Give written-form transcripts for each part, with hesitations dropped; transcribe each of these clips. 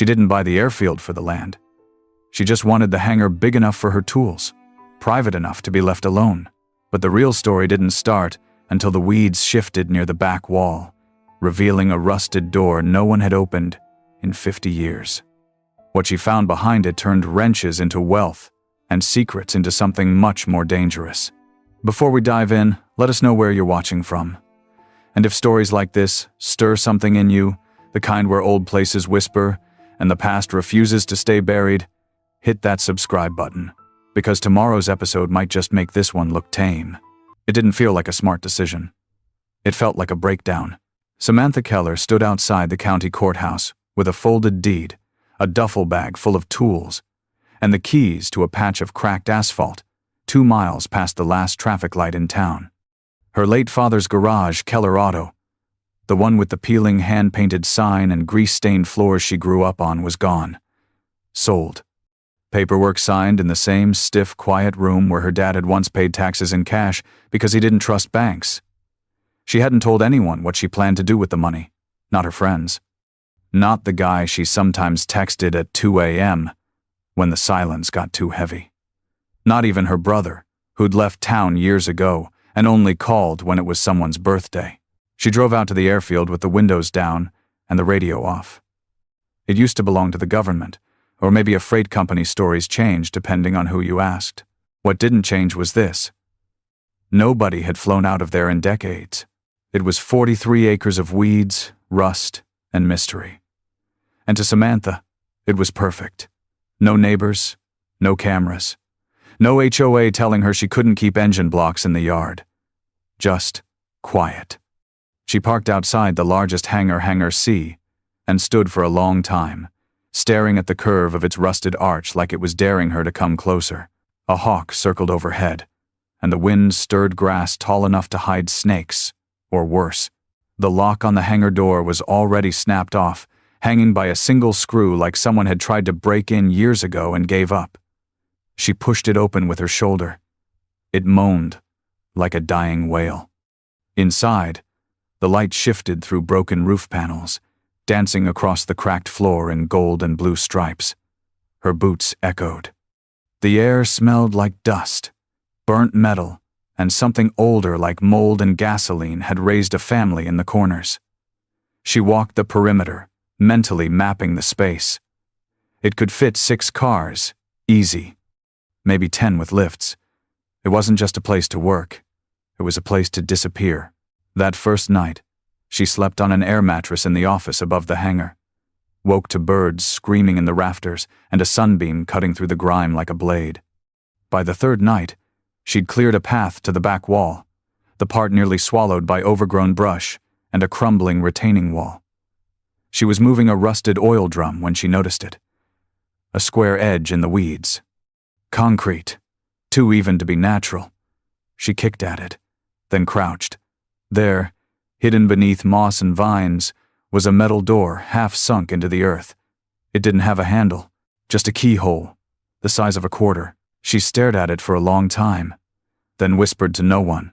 She didn't buy the airfield for the land. She just wanted the hangar big enough for her tools, private enough to be left alone. But the real story didn't start until the weeds shifted near the back wall, revealing a rusted door no one had opened in 50 years. What she found behind it turned wrenches into wealth and secrets into something much more dangerous. Before we dive in, let us know where you're watching from. And if stories like this stir something in you, the kind where old places whisper and the past refuses to stay buried, hit that subscribe button, because tomorrow's episode might just make this one look tame. It didn't feel like a smart decision. It felt like a breakdown. Samantha Keller stood outside the county courthouse with a folded deed, a duffel bag full of tools, and the keys to a patch of cracked asphalt 2 miles past the last traffic light in town. Her late father's garage, Keller Auto, the one with the peeling hand-painted sign and grease-stained floors she grew up on, was gone. Sold. Paperwork signed in the same stiff, quiet room where her dad had once paid taxes in cash because he didn't trust banks. She hadn't told anyone what she planned to do with the money, not her friends. Not the guy she sometimes texted at 2 a.m. when the silence got too heavy. Not even her brother, who'd left town years ago and only called when it was someone's birthday. She drove out to the airfield with the windows down and the radio off. It used to belong to the government, or maybe a freight company's stories changed depending on who you asked. What didn't change was this. Nobody had flown out of there in decades. It was 43 acres of weeds, rust, and mystery. And to Samantha, it was perfect. No neighbors, no cameras, no HOA telling her she couldn't keep engine blocks in the yard. Just quiet. She parked outside the largest hangar, Hangar C, and stood for a long time, staring at the curve of its rusted arch like it was daring her to come closer. A hawk circled overhead, and the wind stirred grass tall enough to hide snakes, or worse. The lock on the hangar door was already snapped off, hanging by a single screw like someone had tried to break in years ago and gave up. She pushed it open with her shoulder. It moaned, like a dying whale. Inside, the light shifted through broken roof panels, dancing across the cracked floor in gold and blue stripes. Her boots echoed. The air smelled like dust, burnt metal, and something older like mold and gasoline had raised a family in the corners. She walked the perimeter, mentally mapping the space. It could fit 6 cars, easy. Maybe 10 with lifts. It wasn't just a place to work. It was a place to disappear. That first night, she slept on an air mattress in the office above the hangar, woke to birds screaming in the rafters and a sunbeam cutting through the grime like a blade. By the 3rd night, she'd cleared a path to the back wall, the part nearly swallowed by overgrown brush and a crumbling retaining wall. She was moving a rusted oil drum when she noticed it. A square edge in the weeds. Concrete, too even to be natural. She kicked at it, then crouched. There, hidden beneath moss and vines, was a metal door half sunk into the earth. It didn't have a handle, just a keyhole, the size of a quarter. She stared at it for a long time, then whispered to no one.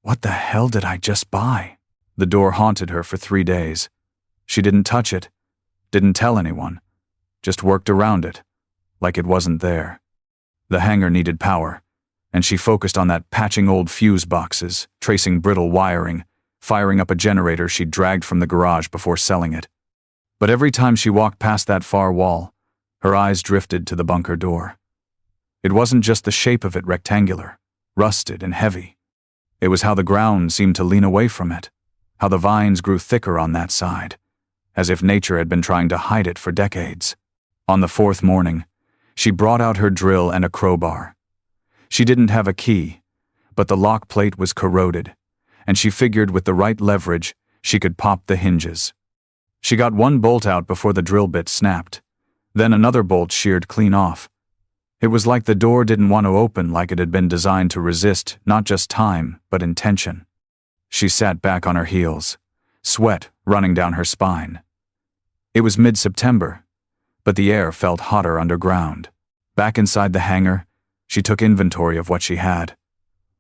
What the hell did I just buy? The door haunted her for 3 days. She didn't touch it, didn't tell anyone, just worked around it, like it wasn't there. The hangar needed power, and she focused on that, patching old fuse boxes, tracing brittle wiring, firing up a generator she'd dragged from the garage before selling it. But every time she walked past that far wall, her eyes drifted to the bunker door. It wasn't just the shape of it, rectangular, rusted and heavy. It was how the ground seemed to lean away from it, how the vines grew thicker on that side, as if nature had been trying to hide it for decades. On the 4th morning, she brought out her drill and a crowbar. She didn't have a key, but the lock plate was corroded, and she figured with the right leverage, she could pop the hinges. She got one bolt out before the drill bit snapped. Then another bolt sheared clean off. It was like the door didn't want to open, like it had been designed to resist not just time, but intention. She sat back on her heels, sweat running down her spine. It was mid-September, but the air felt hotter underground. Back inside the hangar, she took inventory of what she had.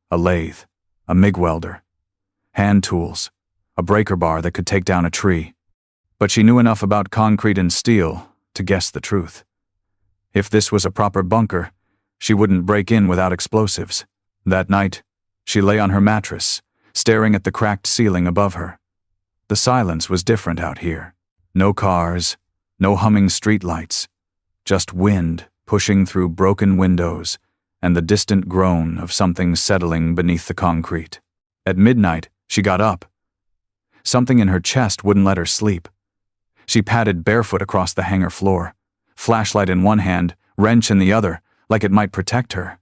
A lathe, a MIG welder, hand tools, a breaker bar that could take down a tree. But she knew enough about concrete and steel to guess the truth. If this was a proper bunker, she wouldn't break in without explosives. That night, she lay on her mattress, staring at the cracked ceiling above her. The silence was different out here. No cars, no humming streetlights, just wind pushing through broken windows and the distant groan of something settling beneath the concrete. At midnight, she got up. Something in her chest wouldn't let her sleep. She padded barefoot across the hangar floor, flashlight in one hand, wrench in the other, like it might protect her.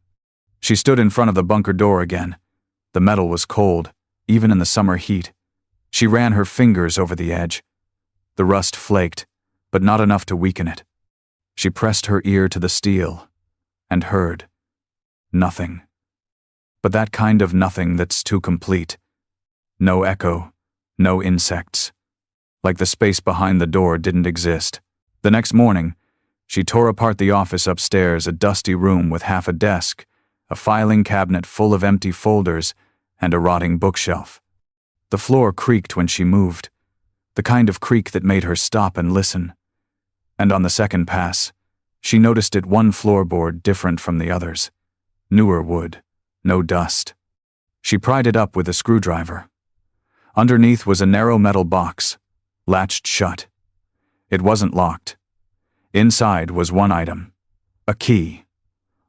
She stood in front of the bunker door again. The metal was cold, even in the summer heat. She ran her fingers over the edge. The rust flaked, but not enough to weaken it. She pressed her ear to the steel and heard nothing. But that kind of nothing that's too complete. No echo, no insects. Like the space behind the door didn't exist. The next morning, she tore apart the office upstairs, a dusty room with half a desk, a filing cabinet full of empty folders, and a rotting bookshelf. The floor creaked when she moved, the kind of creak that made her stop and listen. And on the second pass, she noticed it one floorboard different from the others. Newer wood, no dust. She pried it up with a screwdriver. Underneath was a narrow metal box, latched shut. It wasn't locked. Inside was one item, a key.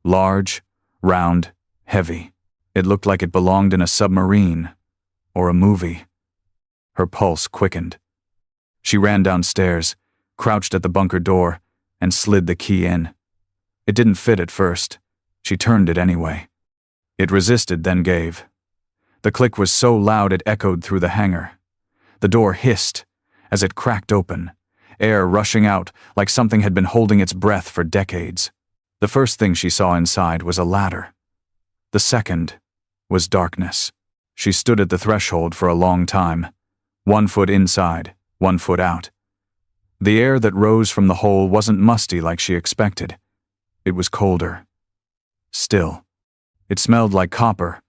Large, round, heavy. It looked like it belonged in a submarine or a movie. Her pulse quickened. She ran downstairs, crouched at the bunker door, and slid the key in. It didn't fit at first. She turned it anyway. It resisted, then gave. The click was so loud it echoed through the hangar. The door hissed as it cracked open, air rushing out like something had been holding its breath for decades. The first thing she saw inside was a ladder. The second was darkness. She stood at the threshold for a long time, 1 foot inside, 1 foot out. The air that rose from the hole wasn't musty like she expected. It was colder. Still. It smelled like copper,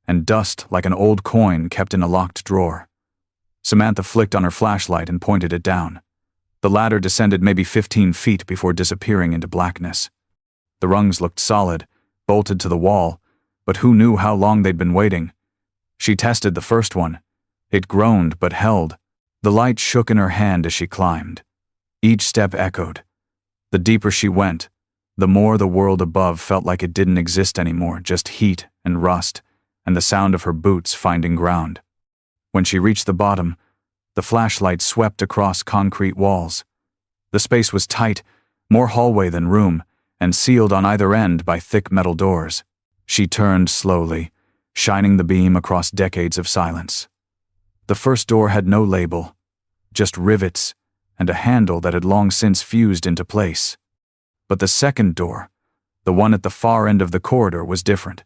and dust like an old coin kept in a locked drawer. Samantha flicked on her flashlight and pointed it down. The ladder descended maybe 15 feet before disappearing into blackness. The rungs looked solid, bolted to the wall, but who knew how long they'd been waiting? She tested the first one. It groaned but held. The light shook in her hand as she climbed. Each step echoed. The deeper she went, the more the world above felt like it didn't exist anymore, just heat and rust, and the sound of her boots finding ground. When she reached the bottom, the flashlight swept across concrete walls. The space was tight, more hallway than room, and sealed on either end by thick metal doors. She turned slowly, shining the beam across decades of silence. The first door had no label, just rivets and a handle that had long since fused into place. But the second door, the one at the far end of the corridor, was different.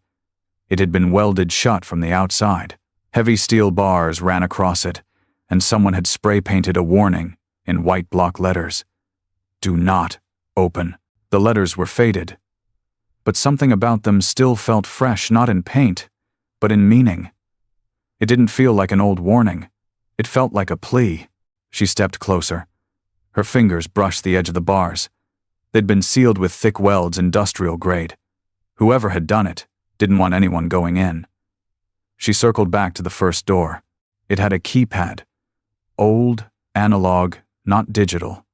It had been welded shut from the outside. Heavy steel bars ran across it, and someone had spray-painted a warning in white block letters. Do not open. The letters were faded, but something about them still felt fresh, not in paint, but in meaning. It didn't feel like an old warning. It felt like a plea. She stepped closer. Her fingers brushed the edge of the bars. They'd been sealed with thick welds, industrial grade. Whoever had done it didn't want anyone going in. She circled back to the first door. It had a keypad. Old, analog, not digital.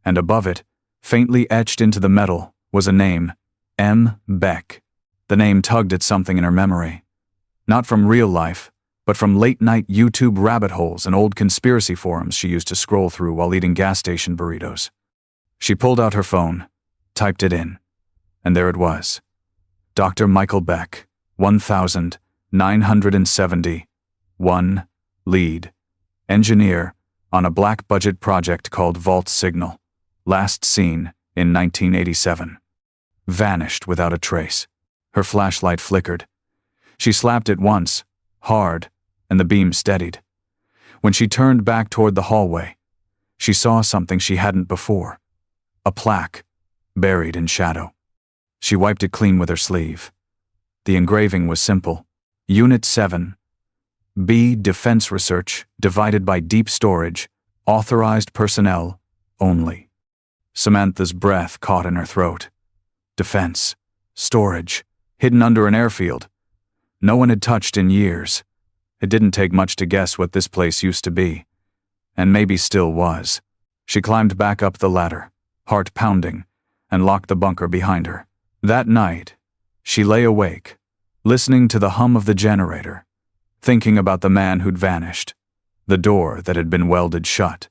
And above it, faintly etched into the metal, was a name, M. Beck. The name tugged at something in her memory. Not from real life, but from late-night YouTube rabbit holes and old conspiracy forums she used to scroll through while eating gas station burritos. She pulled out her phone, typed it in, and there it was. Dr. Michael Beck, 1970, 1, lead, engineer on a black-budget project called Vault Signal, last seen in 1987. Vanished without a trace. Her flashlight flickered. She slapped it once, hard, and the beam steadied. When she turned back toward the hallway, she saw something she hadn't before. A plaque, buried in shadow. She wiped it clean with her sleeve. The engraving was simple. Unit 7. B. Defense Research, divided by deep storage, authorized personnel, only. Samantha's breath caught in her throat. Defense. Storage. Hidden under an airfield. No one had touched in years. It didn't take much to guess what this place used to be. And maybe still was. She climbed back up the ladder, heart pounding, and locked the bunker behind her. That night, she lay awake, listening to the hum of the generator, thinking about the man who'd vanished, the door that had been welded shut,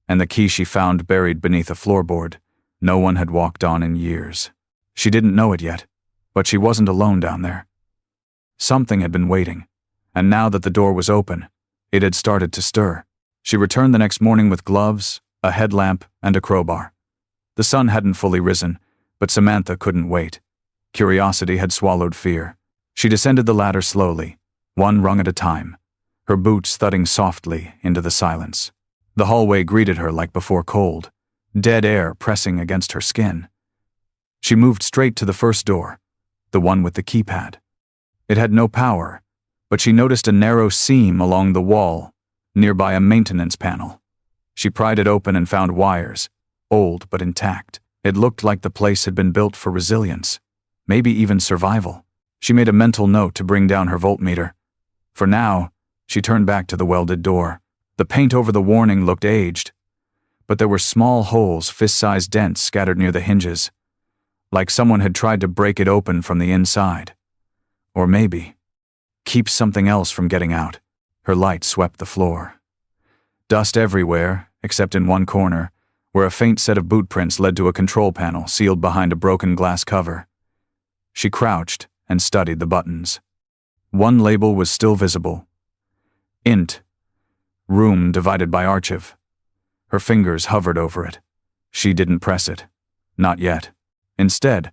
and the key she found buried beneath a floorboard no one had walked on in years. She didn't know it yet, but she wasn't alone down there. Something had been waiting, and now that the door was open, it had started to stir. She returned the next morning with gloves, a headlamp, and a crowbar. The sun hadn't fully risen, but Samantha couldn't wait. Curiosity had swallowed fear. She descended the ladder slowly, one rung at a time, her boots thudding softly into the silence. The hallway greeted her like before cold, dead air pressing against her skin. She moved straight to the first door, the one with the keypad. It had no power, but she noticed a narrow seam along the wall, nearby a maintenance panel. She pried it open and found wires, old but intact. It looked like the place had been built for resilience, maybe even survival. She made a mental note to bring down her voltmeter. For now, she turned back to the welded door. The paint over the warning looked aged, but there were small holes, fist-sized dents scattered near the hinges, like someone had tried to break it open from the inside. Or maybe keep something else from getting out. Her light swept the floor. Dust everywhere, except in one corner, where a faint set of boot prints led to a control panel sealed behind a broken glass cover. She crouched and studied the buttons. One label was still visible. Int. Room divided by archive. Her fingers hovered over it. She didn't press it. Not yet. Instead,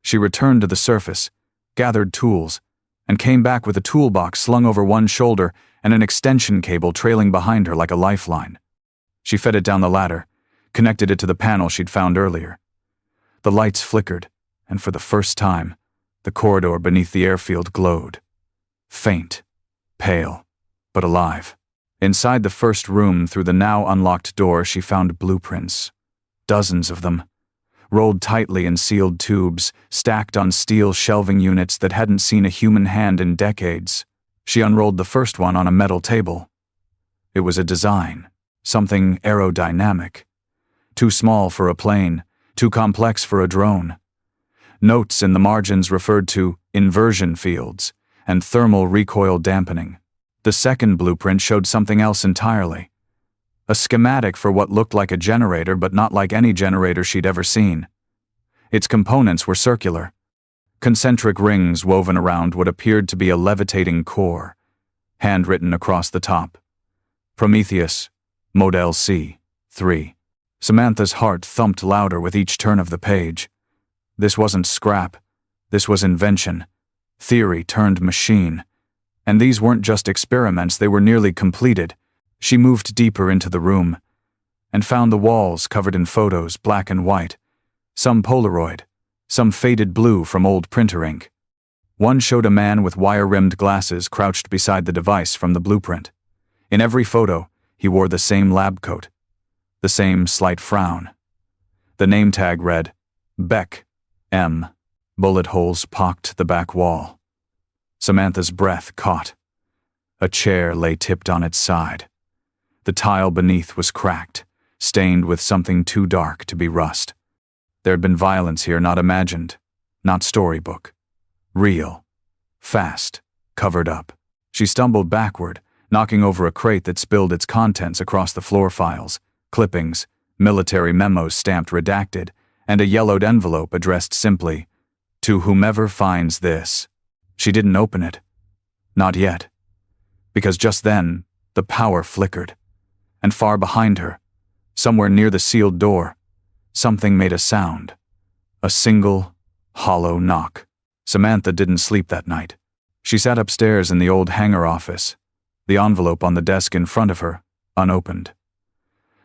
she returned to the surface, gathered tools, and came back with a toolbox slung over one shoulder and an extension cable trailing behind her like a lifeline. She fed it down the ladder, connected it to the panel she'd found earlier. The lights flickered, and for the first time, the corridor beneath the airfield glowed. Faint, pale, but alive. Inside the first room, through the now unlocked door, she found blueprints. Dozens of them, rolled tightly in sealed tubes, stacked on steel shelving units that hadn't seen a human hand in decades. She unrolled the first one on a metal table. It was a design, something aerodynamic. Too small for a plane, too complex for a drone. Notes in the margins referred to inversion fields and thermal recoil dampening. The second blueprint showed something else entirely. A schematic for what looked like a generator, but not like any generator she'd ever seen. Its components were circular, concentric rings woven around what appeared to be a levitating core, handwritten across the top. Prometheus, Model C, 3. Samantha's heart thumped louder with each turn of the page. This wasn't scrap. This was invention. Theory turned machine. And these weren't just experiments, they were nearly completed. She moved deeper into the room and found the walls covered in photos, black and white, some Polaroid, some faded blue from old printer ink. One showed a man with wire-rimmed glasses crouched beside the device from the blueprint. In every photo, he wore the same lab coat, the same slight frown. The name tag read, Beck, M. Bullet holes pocked the back wall. Samantha's breath caught. A chair lay tipped on its side. The tile beneath was cracked, stained with something too dark to be rust. There had been violence here, not imagined, not storybook. Real. Fast. Covered up. She stumbled backward, knocking over a crate that spilled its contents across the floor: files, clippings, military memos stamped redacted, and a yellowed envelope addressed simply, "To whomever finds this." She didn't open it. Not yet. Because just then, the power flickered. And far behind her, somewhere near the sealed door, something made a sound. A single, hollow knock. Samantha didn't sleep that night. She sat upstairs in the old hangar office, the envelope on the desk in front of her, unopened.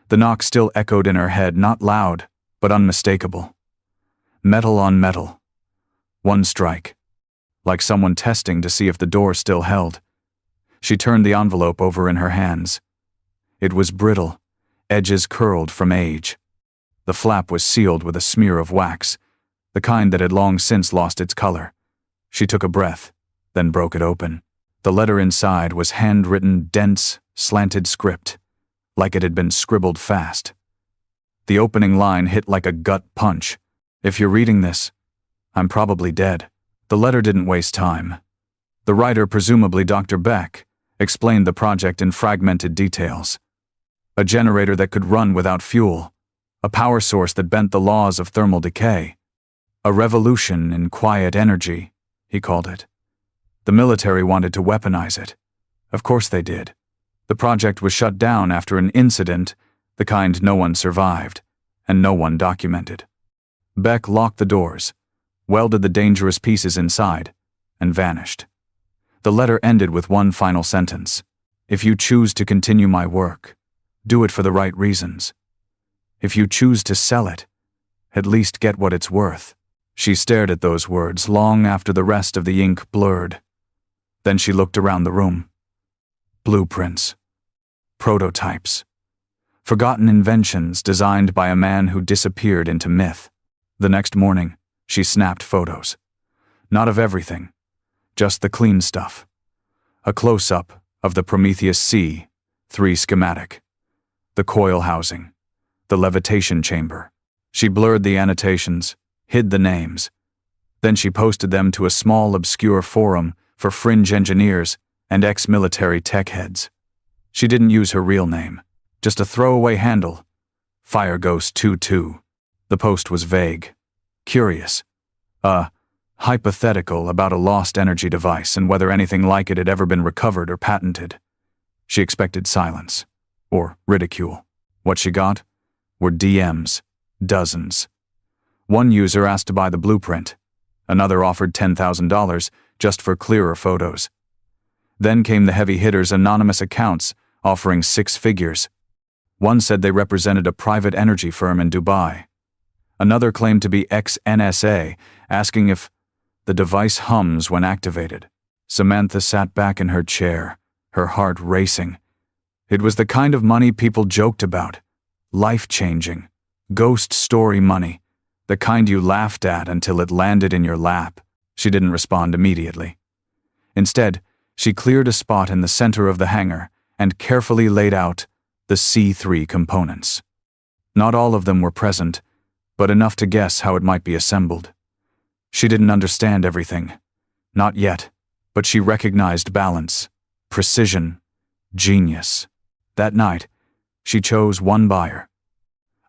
The knock still echoed in her head, not loud, but unmistakable. Metal on metal. One strike. Like someone testing to see if the door still held. She turned the envelope over in her hands. It was brittle, edges curled from age. The flap was sealed with a smear of wax, the kind that had long since lost its color. She took a breath, then broke it open. The letter inside was handwritten, dense, slanted script, like it had been scribbled fast. The opening line hit like a gut punch. "If you're reading this, I'm probably dead." The letter didn't waste time. The writer, presumably Dr. Beck, explained the project in fragmented details. A generator that could run without fuel, a power source that bent the laws of thermal decay. A revolution in quiet energy, he called it. The military wanted to weaponize it. Of course they did. The project was shut down after an incident, the kind no one survived, and no one documented. Beck locked the doors, welded the dangerous pieces inside, and vanished. The letter ended with one final sentence. "If you choose to continue my work, do it for the right reasons. If you choose to sell it, at least get what it's worth." She stared at those words long after the rest of the ink blurred. Then she looked around the room. Blueprints. Prototypes. Forgotten inventions designed by a man who disappeared into myth. The next morning, she snapped photos. Not of everything, just the clean stuff. A close-up of the Prometheus C-3 schematic, the coil housing, the levitation chamber. She blurred the annotations, hid the names. Then she posted them to a small, obscure forum for fringe engineers and ex-military tech heads. She didn't use her real name, just a throwaway handle, FireGhost22. The post was vague, curious, hypothetical about a lost energy device and whether anything like it had ever been recovered or patented. She expected silence, or ridicule. What she got were DMs, dozens. One user asked to buy the blueprint. Another offered $10,000 just for clearer photos. Then came the heavy hitters' anonymous accounts offering 6 figures. One said they represented a private energy firm in Dubai. Another claimed to be ex-NSA, asking if the device hums when activated. Samantha sat back in her chair, her heart racing. It was the kind of money people joked about. Life-changing, ghost story money. The kind you laughed at until it landed in your lap. She didn't respond immediately. Instead, she cleared a spot in the center of the hangar and carefully laid out the C3 components. Not all of them were present, but enough to guess how it might be assembled. She didn't understand everything. Not yet, but she recognized balance, precision, genius. That night, she chose one buyer.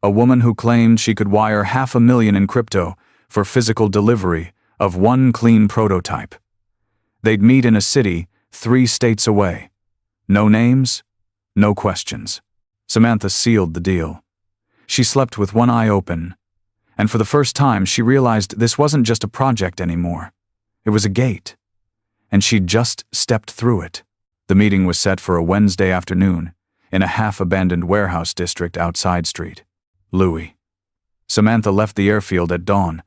A woman who claimed she could wire $500,000 in crypto for physical delivery of one clean prototype. They'd meet in a city 3 states away. No names, no questions. Samantha sealed the deal. She slept with one eye open, and for the first time she realized this wasn't just a project anymore. It was a gate, and she'd just stepped through it. The meeting was set for a Wednesday afternoon in a half-abandoned warehouse district outside Street. Louis. Samantha left the airfield at dawn,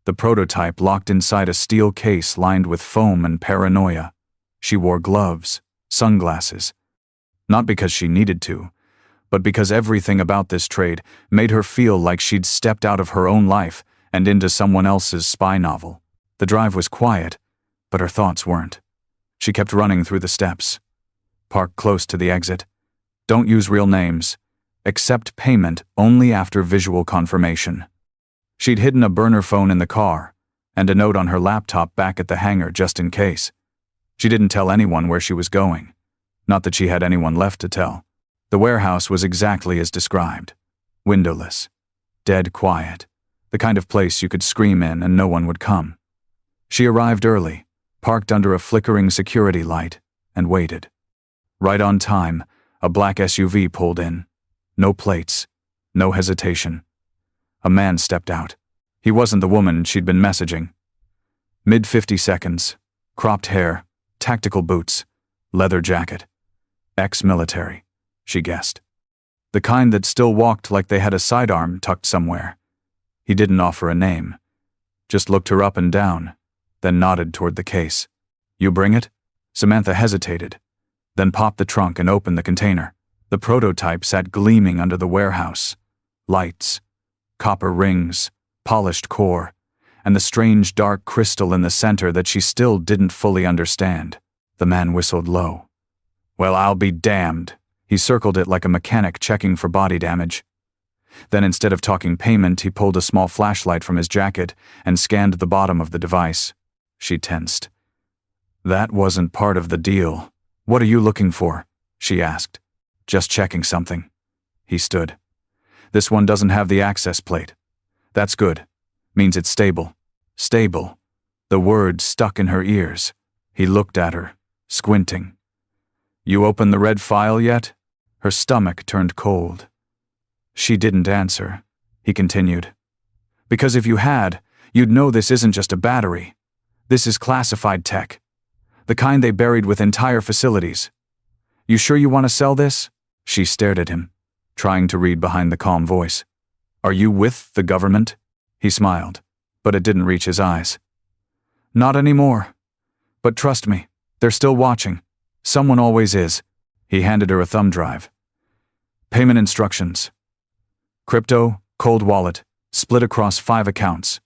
the prototype locked inside a steel case lined with foam and paranoia. She wore gloves, sunglasses. Not because she needed to, but because everything about this trade made her feel like she'd stepped out of her own life and into someone else's spy novel. The drive was quiet, but her thoughts weren't. She kept running through the steps. Park close to the exit. Don't use real names. Accept payment only after visual confirmation. She'd hidden a burner phone in the car and a note on her laptop back at the hangar just in case. She didn't tell anyone where she was going. Not that she had anyone left to tell. The warehouse was exactly as described. Windowless. Dead quiet. The kind of place you could scream in and no one would come. She arrived early, parked under a flickering security light, and waited. Right on time, a black SUV pulled in. No plates. No hesitation. A man stepped out. He wasn't the woman she'd been messaging. Mid-50 seconds. Cropped hair. Tactical boots. Leather jacket. Ex-military, she guessed. The kind that still walked like they had a sidearm tucked somewhere. He didn't offer a name. Just looked her up and down, then nodded toward the case. "You bring it?" Samantha hesitated, then popped the trunk and opened the container. The prototype sat gleaming under the warehouse. Lights. copper rings, polished core, and the strange dark crystal in the center that she still didn't fully understand. The man whistled low. "Well, I'll be damned." He circled it like a mechanic checking for body damage. Then instead of talking payment, he pulled a small flashlight from his jacket and scanned the bottom of the device. She tensed. "That wasn't part of the deal. What are you looking for?" she asked. "Just checking something." He stood. "This one doesn't have the access plate." "That's good. Means it's stable." Stable. The word stuck in her ears. He looked at her, squinting. "You opened the red file yet?" Her stomach turned cold. She didn't answer. He continued. "Because if you had, you'd know this isn't just a battery. This is classified tech. The kind they buried with entire facilities. You sure you want to sell this?" She stared at him, trying to read behind the calm voice. "Are you with the government?" He smiled, but it didn't reach his eyes. "Not anymore. But trust me, they're still watching. Someone always is." He handed her a thumb drive. "Payment instructions. Crypto, cold wallet, split across 5 accounts.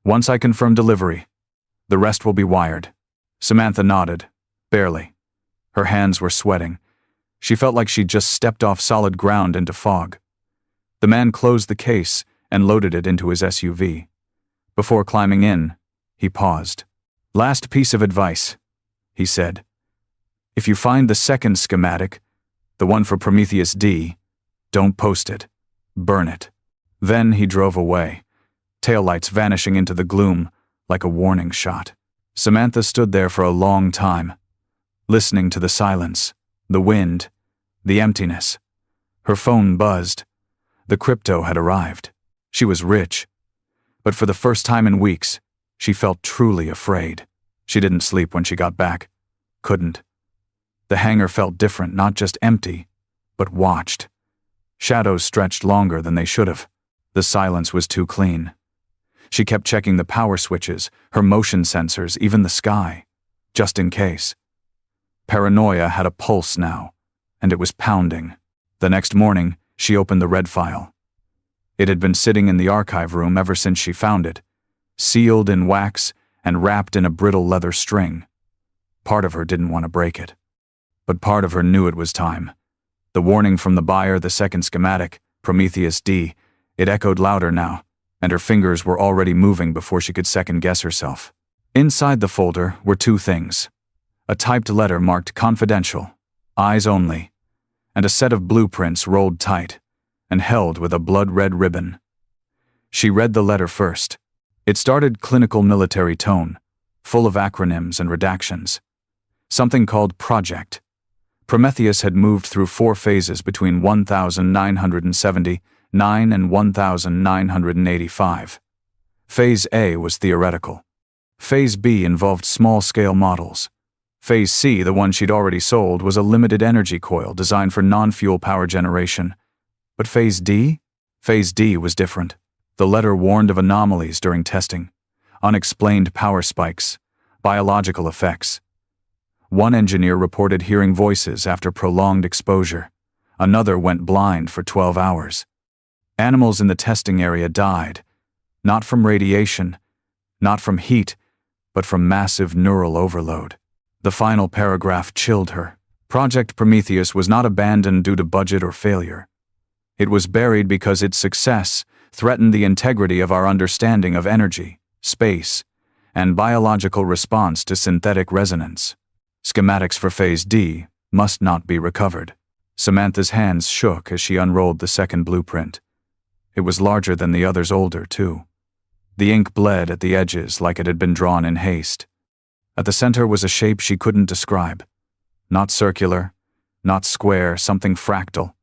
Once I confirm delivery, the rest will be wired." Samantha nodded, barely. Her hands were sweating. She felt like she'd just stepped off solid ground into fog. The man closed the case and loaded it into his SUV. Before climbing in, he paused. "Last piece of advice," he said. "If you find the second schematic, the one for Prometheus D, don't post it. Burn it." Then he drove away, taillights vanishing into the gloom like a warning shot. Samantha stood there for a long time, listening to the silence, the wind, the emptiness. Her phone buzzed. The crypto had arrived. She was rich. But for the first time in weeks, she felt truly afraid. She didn't sleep when she got back. Couldn't. The hangar felt different, not just empty, but watched. Shadows stretched longer than they should have. The silence was too clean. She kept checking the power switches, her motion sensors, even the sky, just in case. Paranoia had a pulse now, and it was pounding. The next morning, she opened the red file. It had been sitting in the archive room ever since she found it, sealed in wax and wrapped in a brittle leather string. Part of her didn't want to break it. But part of her knew it was time. The warning from the buyer, the second schematic, Prometheus D, it echoed louder now, and her fingers were already moving before she could second-guess herself. Inside the folder were 2 things. A typed letter marked confidential, eyes only, and a set of blueprints rolled tight and held with a blood-red ribbon. She read the letter first. It started clinical military tone, full of acronyms and redactions. Something called Project. Prometheus had moved through 4 phases between 1979 and 1985. Phase A was theoretical. Phase B involved small-scale models. Phase C, the one she'd already sold, was a limited energy coil designed for non-fuel power generation. But Phase D? Phase D was different. The letter warned of anomalies during testing, unexplained power spikes, biological effects. One engineer reported hearing voices after prolonged exposure. Another went blind for 12 hours. Animals in the testing area died, not from radiation, not from heat, but from massive neural overload. The final paragraph chilled her. Project Prometheus was not abandoned due to budget or failure. It was buried because its success threatened the integrity of our understanding of energy, space, and biological response to synthetic resonance. Schematics for Phase D must not be recovered. Samantha's hands shook as she unrolled the second blueprint. It was larger than the others, older, too. The ink bled at the edges like it had been drawn in haste. At the center was a shape she couldn't describe. Not circular, not square, something fractal.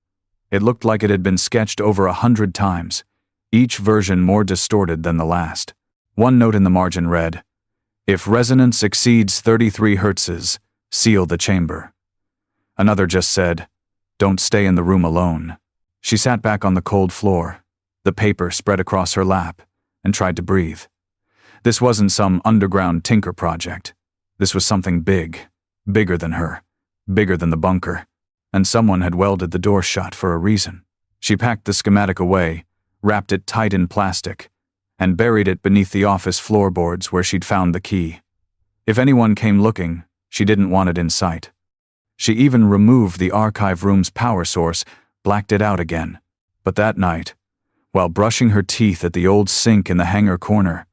It looked like it had been sketched over 100 times, each version more distorted than the last. One note in the margin read, "If resonance exceeds 33 Hz, seal the chamber." Another just said, "Don't stay in the room alone." She sat back on the cold floor, the paper spread across her lap, and tried to breathe. This wasn't some underground tinker project. This was something big, bigger than her, bigger than the bunker, and someone had welded the door shut for a reason. She packed the schematic away, wrapped it tight in plastic, and buried it beneath the office floorboards where she'd found the key. If anyone came looking, she didn't want it in sight. She even removed the archive room's power source, blacked it out again. But that night, while brushing her teeth at the old sink in the hangar corner,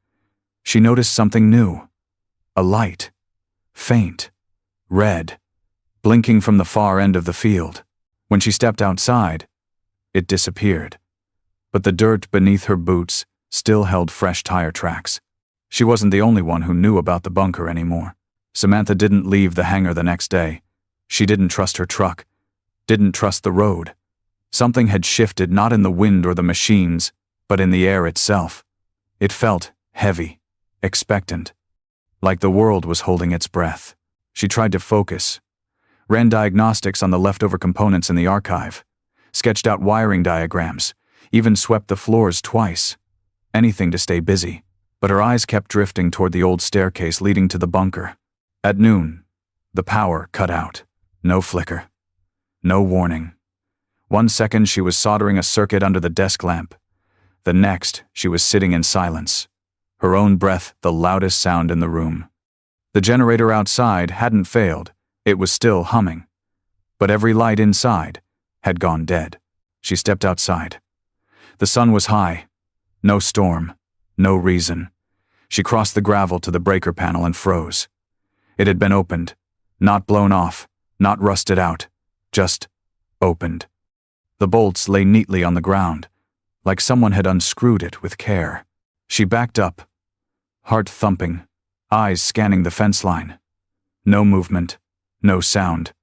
she noticed something new. A light. Faint. Red. Blinking from the far end of the field. When she stepped outside, it disappeared. But the dirt beneath her boots still held fresh tire tracks. She wasn't the only one who knew about the bunker anymore. Samantha didn't leave the hangar the next day. She didn't trust her truck. Didn't trust the road. Something had shifted not in the wind or the machines, but in the air itself. It felt heavy, expectant, like the world was holding its breath. She tried to focus, ran diagnostics on the leftover components in the archive, sketched out wiring diagrams, even swept the floors twice. Anything to stay busy. But her eyes kept drifting toward the old staircase leading to the bunker. At noon, the power cut out. No flicker. No warning. 1 second she was soldering a circuit under the desk lamp. The next, she was sitting in silence. Her own breath the loudest sound in the room. The generator outside hadn't failed. It was still humming. But every light inside had gone dead. She stepped outside. The sun was high. No storm. No reason. She crossed the gravel to the breaker panel and froze. It had been opened. Not blown off. Not rusted out. Just opened. The bolts lay neatly on the ground, like someone had unscrewed it with care. She backed up, heart thumping, eyes scanning the fence line. No movement, no sound.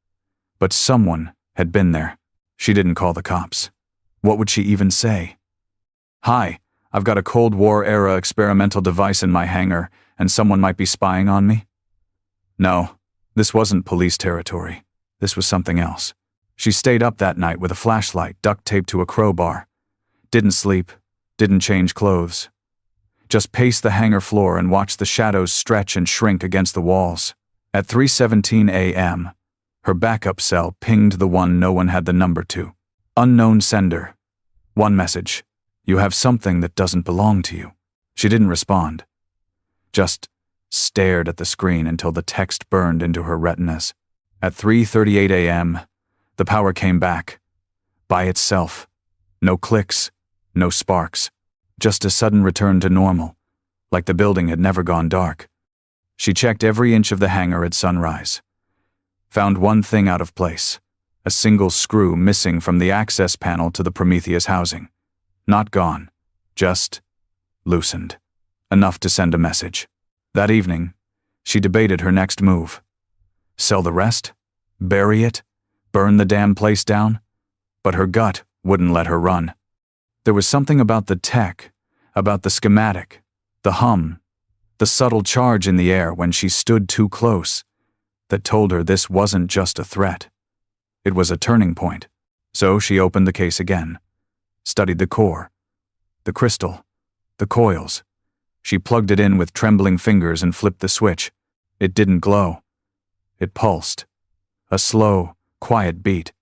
But someone had been there. She didn't call the cops. What would she even say? "Hi, I've got a Cold War-era experimental device in my hangar, and someone might be spying on me?" No, this wasn't police territory. This was something else. She stayed up that night with a flashlight duct taped to a crowbar. Didn't sleep, didn't change clothes. Just paced the hangar floor and watched the shadows stretch and shrink against the walls. At 3:17 a.m., her backup cell pinged the one no one had the number to. Unknown sender. One message. "You have something that doesn't belong to you." She didn't respond. Just stared at the screen until the text burned into her retinas. At 3:38 a.m., the power came back. By itself. No clicks, no sparks. Just a sudden return to normal, like the building had never gone dark. She checked every inch of the hangar at sunrise. Found one thing out of place. A single screw missing from the access panel to the Prometheus housing. Not gone. Just loosened. Enough to send a message. That evening, she debated her next move. Sell the rest? Bury it? Burn the damn place down? But her gut wouldn't let her run. There was something about the tech, about the schematic, the hum, the subtle charge in the air when she stood too close, that told her this wasn't just a threat. It was a turning point. So she opened the case again, studied the core, the crystal, the coils. She plugged it in with trembling fingers and flipped the switch. It didn't glow. It pulsed. A slow, quiet beat,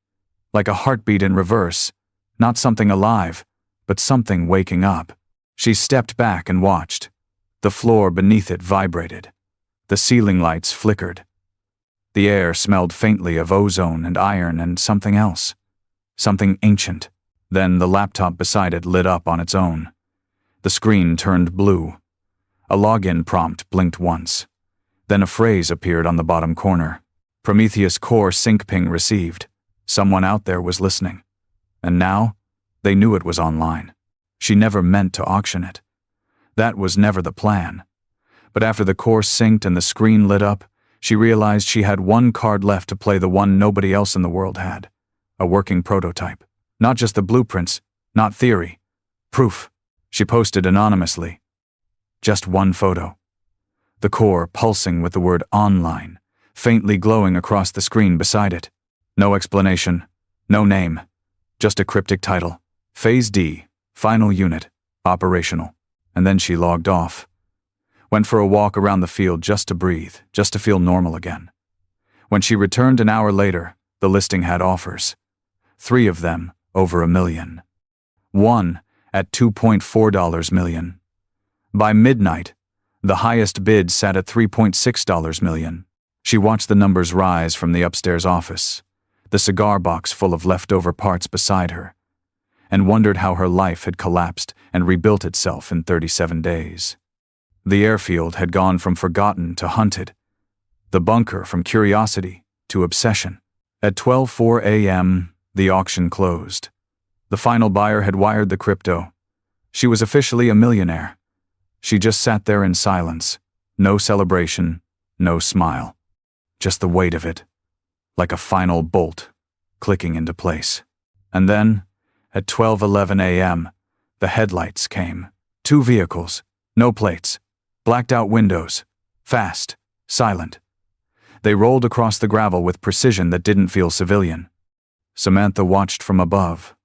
like a heartbeat in reverse, not something alive, but something waking up. She stepped back and watched. The floor beneath it vibrated. The ceiling lights flickered. The air smelled faintly of ozone and iron and something else. Something ancient. Then the laptop beside it lit up on its own. The screen turned blue. A login prompt blinked once. Then a phrase appeared on the bottom corner. Prometheus core sync ping received. Someone out there was listening. And now, they knew it was online. She never meant to auction it. That was never the plan. But after the core synced and the screen lit up, she realized she had one card left to play, the one nobody else in the world had. A working prototype. Not just the blueprints, not theory. Proof. She posted anonymously. Just one photo. The core pulsing with the word online, faintly glowing across the screen beside it. No explanation, no name, just a cryptic title. Phase D, final unit, operational. And then she logged off. Went for a walk around the field just to breathe, just to feel normal again. When she returned an hour later, the listing had offers. 3 of them over $1 million. One, at $2.4 million. By midnight, the highest bid sat at $3.6 million. She watched the numbers rise from the upstairs office, the cigar box full of leftover parts beside her, and wondered how her life had collapsed and rebuilt itself in 37 days. The airfield had gone from forgotten to hunted, the bunker from curiosity to obsession. At 12:04 a.m., the auction closed. The final buyer had wired the crypto. She was officially a millionaire. She just sat there in silence, no celebration, no smile. Just the weight of it, like a final bolt, clicking into place. And then, at 12:11 a.m., the headlights came. 2 vehicles, no plates, blacked-out windows, fast, silent. They rolled across the gravel with precision that didn't feel civilian. Samantha watched from above,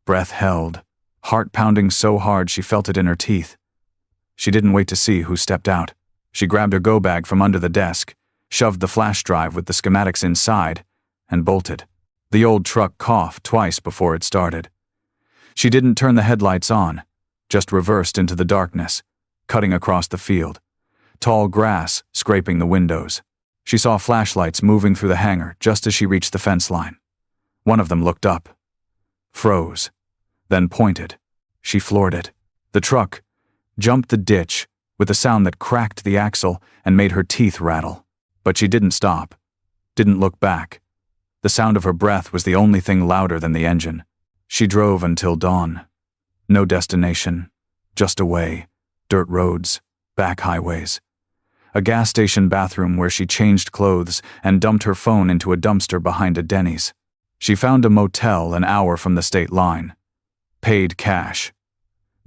breath held, heart pounding so hard she felt it in her teeth. She didn't wait to see who stepped out. She grabbed her go-bag from under the desk, shoved the flash drive with the schematics inside, and bolted. The old truck coughed twice before it started. She didn't turn the headlights on, just reversed into the darkness, cutting across the field, tall grass scraping the windows. She saw flashlights moving through the hangar just as she reached the fence line. One of them looked up, froze, then pointed. She floored it. The truck jumped the ditch with a sound that cracked the axle and made her teeth rattle. But she didn't stop, didn't look back. The sound of her breath was the only thing louder than the engine. She drove until dawn. No destination, just a way, dirt roads, back highways. A gas station bathroom where she changed clothes and dumped her phone into a dumpster behind a Denny's. She found a motel an hour from the state line. Paid cash.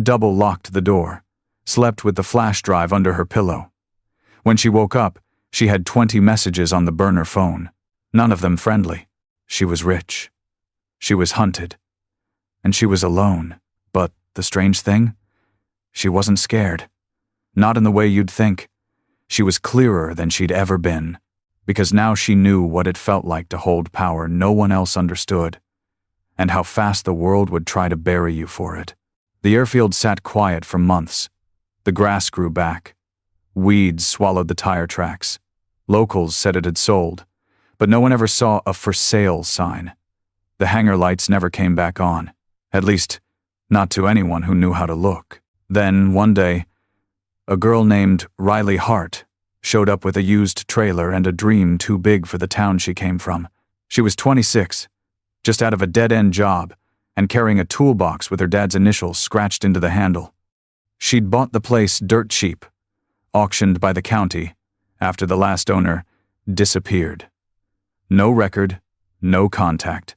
Double-locked the door. Slept with the flash drive under her pillow. When she woke up, she had 20 messages on the burner phone. None of them friendly. She was rich. She was hunted. And she was alone. But the strange thing? She wasn't scared. Not in the way you'd think. She was clearer than she'd ever been, because now she knew what it felt like to hold power no one else understood, and how fast the world would try to bury you for it. The airfield sat quiet for months. The grass grew back. Weeds swallowed the tire tracks. Locals said it had sold, but no one ever saw a for sale sign. The hangar lights never came back on, at least not to anyone who knew how to look. Then, one day, a girl named Riley Hart showed up with a used trailer and a dream too big for the town she came from. She was 26, just out of a dead-end job, and carrying a toolbox with her dad's initials scratched into the handle. She'd bought the place dirt cheap, auctioned by the county, after the last owner disappeared. No record, no contact,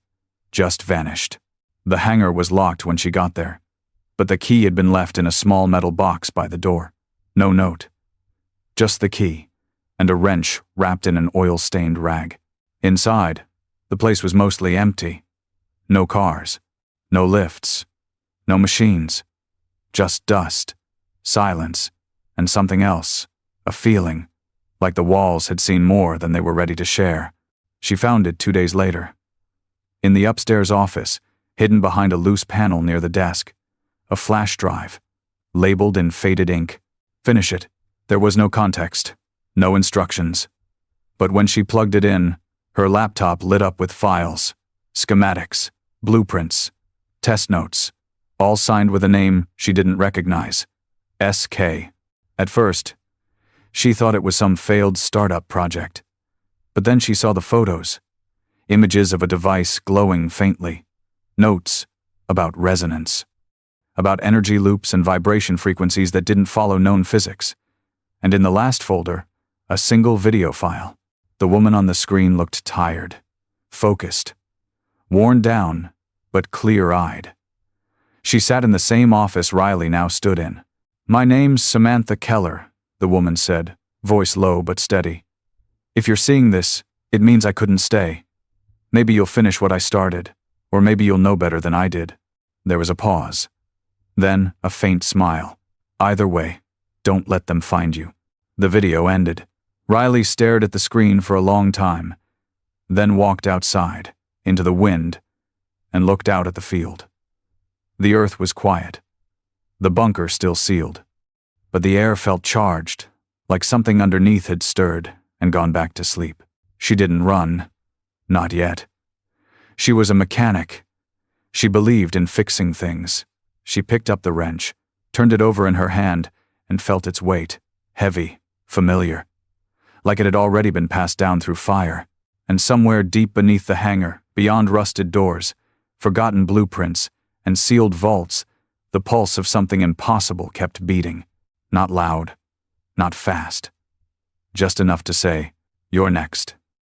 just vanished. The hangar was locked when she got there, but the key had been left in a small metal box by the door. No note. Just the key, and a wrench wrapped in an oil-stained rag. Inside, the place was mostly empty. No cars, no lifts, no machines. Just dust, silence, and something else, a feeling, like the walls had seen more than they were ready to share. She found it 2 days later. In the upstairs office, hidden behind a loose panel near the desk, a flash drive, labeled in faded ink. Finish it. There was no context, no instructions. But when she plugged it in, her laptop lit up with files, schematics, blueprints, test notes, all signed with a name she didn't recognize, SK. At first, she thought it was some failed startup project. But then she saw the photos, images of a device glowing faintly, notes about resonance, about energy loops and vibration frequencies that didn't follow known physics. And in the last folder, a single video file. The woman on the screen looked tired, focused, worn down, but clear-eyed. She sat in the same office Riley now stood in. "My name's Samantha Keller," the woman said, voice low but steady. "If you're seeing this, it means I couldn't stay. Maybe you'll finish what I started, or maybe you'll know better than I did." There was a pause. Then a faint smile. "Either way, don't let them find you." The video ended. Riley stared at the screen for a long time, then walked outside, into the wind, and looked out at the field. The earth was quiet. The bunker still sealed. But the air felt charged, like something underneath had stirred and gone back to sleep. She didn't run. Not yet. She was a mechanic. She believed in fixing things. She picked up the wrench, turned it over in her hand, and felt its weight, heavy, familiar, like it had already been passed down through fire. And somewhere deep beneath the hangar, beyond rusted doors, forgotten blueprints, and sealed vaults, the pulse of something impossible kept beating. Not loud, not fast. Just enough to say, "You're next."